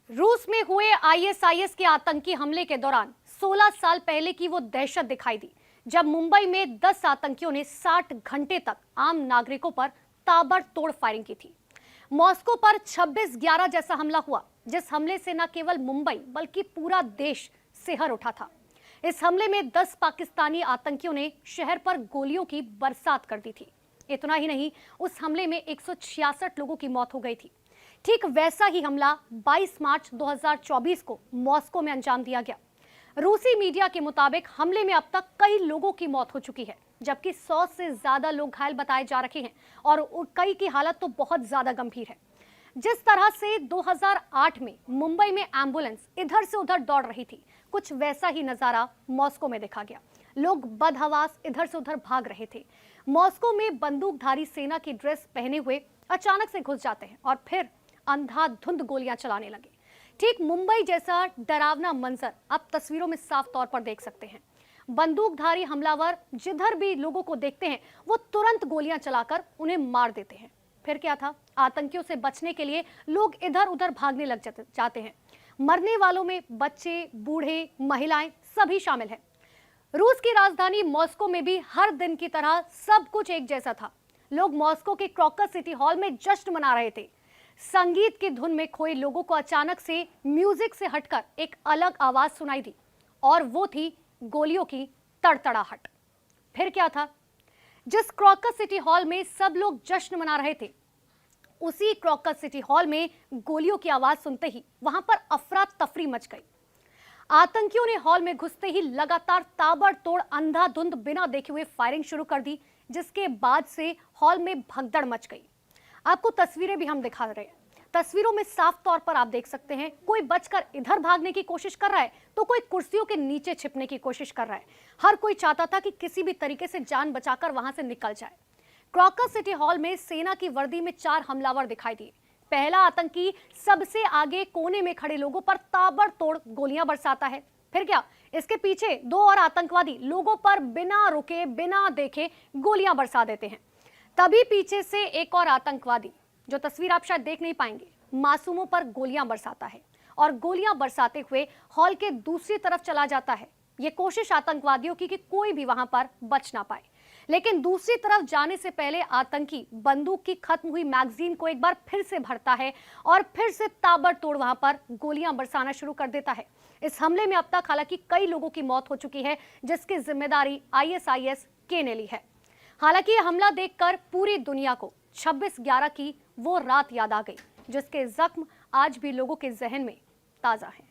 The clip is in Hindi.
रूस में हुए आईएसआईएस के आतंकी हमले के दौरान 16 साल पहले की वो दहशत दिखाई दी जब मुंबई में 10 आतंकियों ने 60 घंटे तक आम नागरिकों पर ताबड़तोड़ फायरिंग की थी। मॉस्को पर 26/11 जैसा हमला हुआ, जिस हमले से न केवल मुंबई बल्कि पूरा देश सिहर उठा था। इस हमले में 10 पाकिस्तानी आतंकियों ने शहर पर गोलियों की बरसात कर दी थी। इतना ही नहीं, उस हमले में 166 लोगों की मौत हो गई थी। ठीक वैसा ही हमला 22 मार्च 2024 को मॉस्को में अंजाम दिया गया। रूसी मीडिया के मुताबिक हमले में अब तक कई लोगों की मौत हो चुकी है, जबकि 100 से ज्यादा लोग घायल बताए जा रहे हैं और कई की हालत तो बहुत ज्यादा गंभीर है। जिस तरह से 2008 में मुंबई में एम्बुलेंस इधर से उधर दौड़ रही थी, कुछ वैसा ही नजारा मॉस्को में देखा गया। लोग बदहवास इधर से उधर भाग रहे थे। मॉस्को में बंदूकधारी सेना की ड्रेस पहने हुए अचानक से घुस जाते हैं और फिर अंधाधुंध गोलियां चलाने लगे। ठीक मुंबई जैसा डरावना मंजर आप तस्वीरों में साफ तौर पर देख सकते हैं। बंदूकधारी हमलावर जिधर भी लोगों को देखते हैं वो तुरंत गोलियां चलाकर उन्हें मार देते हैं। फिर क्या था, आतंकियों से बचने के लिए लोग इधर उधर भागने लग जाते हैं। मरने वालों में बच्चे, बूढ़े, महिलाएं सभी शामिल हैं। रूस की राजधानी मॉस्को में भी हर दिन की तरह सब कुछ एक जैसा था। लोग मॉस्को के क्रॉकस सिटी हॉल में जश्न मना रहे थे। संगीत की धुन में खोए लोगों को अचानक से म्यूजिक से हटकर एक अलग आवाज सुनाई दी और वो थी गोलियों की तड़तड़ाहट। फिर क्या था, जिस क्रॉकस सिटी हॉल में सब लोग जश्न मना रहे थे, उसी क्रॉकस सिटी हॉल में गोलियों की आवाज सुनते ही वहां पर अफरा तफरी मच गई। आतंकियों ने हॉल में घुसते ही लगातार ताबड़तोड़ अंधाधुंध बिना देखे हुए फायरिंग शुरू कर दी, जिसके बाद से हॉल में भगदड़ मच गई। आपको तस्वीरें भी हम दिखा रहे हैं। तस्वीरों में साफ तौर पर आप देख सकते हैं, कोई बचकर इधर भागने की कोशिश कर रहा है तो कोई कुर्सियों के नीचे छिपने की कोशिश कर रहा है। हर कोई चाहता था कि किसी भी तरीके से जान बचाकर वहां से निकल जाए। क्रॉकस सिटी हॉल में सेना की वर्दी में 4 हमलावर दिखाई दिए। पहला आतंकी सबसे आगे कोने में खड़े लोगों पर ताबड़तोड़ गोलियां बरसाता है। फिर क्या, इसके पीछे 2 और आतंकवादी लोगों पर बिना रुके बिना देखे गोलियां बरसा देते हैं। तभी पीछे से एक और आतंकवादी, जो तस्वीर आप शायद देख नहीं पाएंगे, मासूमों पर गोलियां बरसाता है और गोलियां बरसाते हुए हॉल के दूसरी तरफ चला जाता है। यह कोशिश आतंकवादियों की कि कोई भी वहां पर बच ना पाए, लेकिन दूसरी तरफ जाने से पहले आतंकी बंदूक की खत्म हुई मैगजीन को एक बार फिर से भरता है और फिर से ताबड़तोड़ वहां पर गोलियां बरसाना शुरू कर देता है। इस हमले में अब तक हालांकि कई लोगों की मौत हो चुकी है, जिसकी जिम्मेदारी आईएसआईएस के ने ली है। हालांकि यह हमला देखकर पूरी दुनिया को 26/11 की वो रात याद आ गई, जिसके जख्म आज भी लोगों के जहन में ताजा हैं।